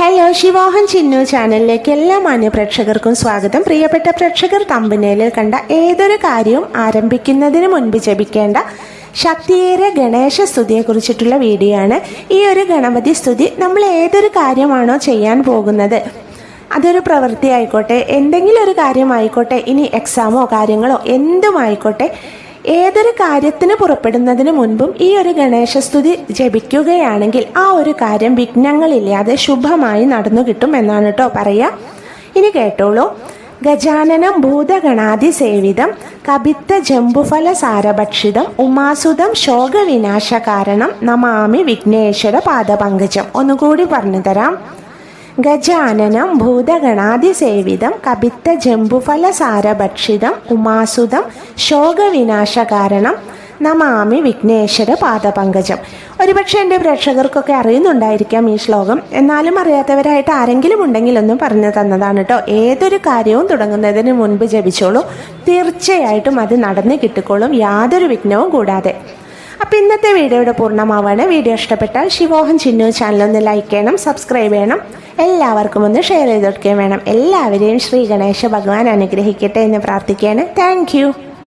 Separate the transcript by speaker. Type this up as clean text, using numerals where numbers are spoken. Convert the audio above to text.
Speaker 1: Hello, ശിവോഹൻ Chinnu ചാനലിലേക്ക് എല്ലാ മാന്യപ്രേക്ഷകർക്കും സ്വാഗതം. പ്രിയപ്പെട്ട പ്രേക്ഷകർ, തമ്പനയിലിൽ കണ്ട ഏതൊരു കാര്യവും ആരംഭിക്കുന്നതിന് മുൻപ് ജപിക്കേണ്ട ശക്തിയേറെ ഗണേശ സ്തുതിയെക്കുറിച്ചിട്ടുള്ള വീഡിയോ ആണ്. ഈ ഒരു ഗണപതി സ്തുതി നമ്മൾ ഏതൊരു കാര്യമാണോ ചെയ്യാൻ പോകുന്നത്, അതൊരു പ്രവൃത്തി ആയിക്കോട്ടെ, എന്തെങ്കിലും ഒരു കാര്യമായിക്കോട്ടെ, ഇനി എക്സാമോ കാര്യങ്ങളോ എന്തുമായിക്കോട്ടെ, ഏതൊരു കാര്യത്തിന് പുറപ്പെടുന്നതിന് മുൻപും ഈ ഒരു ഗണേശസ്തുതി ജപിക്കുകയാണെങ്കിൽ ആ ഒരു കാര്യം വിഘ്നങ്ങളില്ലാതെ ശുഭമായി നടന്നു കിട്ടും എന്നാണ് കേട്ടോ പറയുക. ഇനി കേട്ടോളൂ. ഗജാനനം ഭൂതഗണാതി സേവിതം കപിത്ത ജംബുഫല സാരഭക്ഷിതം ഉമാസുതം ശോകവിനാശ കാരണം നമാമി വിഘ്നേശ്വര പാദപങ്കജം. ഒന്നുകൂടി പറഞ്ഞു തരാം. ഗജാനനം ഭൂതഗണാതിസേവിതം കപിത്ത ജംബുഫല സാരഭക്ഷിതം ഉമാസുതം ശോകവിനാശകാരണം നമാമി വിഘ്നേശ്വര പാദപങ്കജം. ഒരുപക്ഷെ എൻ്റെ പ്രേക്ഷകർക്കൊക്കെ അറിയുന്നുണ്ടായിരിക്കാം ഈ ശ്ലോകം. എന്നാലും അറിയാത്തവരായിട്ട് ആരെങ്കിലും ഉണ്ടെങ്കിൽ ഒന്നും പറഞ്ഞു തന്നതാണ് കേട്ടോ. ഏതൊരു കാര്യവും തുടങ്ങുന്നതിന് മുൻപ് ജപിച്ചോളൂ, തീർച്ചയായിട്ടും അത് നടന്ന് കിട്ടിക്കോളും, യാതൊരു വിഘ്നവും കൂടാതെ. അപ്പം ഇന്നത്തെ വീഡിയോയുടെ പൂർണ്ണമാവാണ്. വീഡിയോ ഇഷ്ടപ്പെട്ടാൽ ശിവോഹൻ ചിന്നു ചാനൽ ഒന്ന് ലൈക്ക് ചെയ്യണം, സബ്സ്ക്രൈബ് ചെയ്യണം, എല്ലാവർക്കും ഒന്ന് ഷെയർ ചെയ്ത് കൊടുക്കുകയും വേണം. എല്ലാവരെയും ശ്രീ ഗണേശ ഭഗവാൻ അനുഗ്രഹിക്കട്ടെ എന്ന് പ്രാർത്ഥിക്കുകയാണ്. താങ്ക്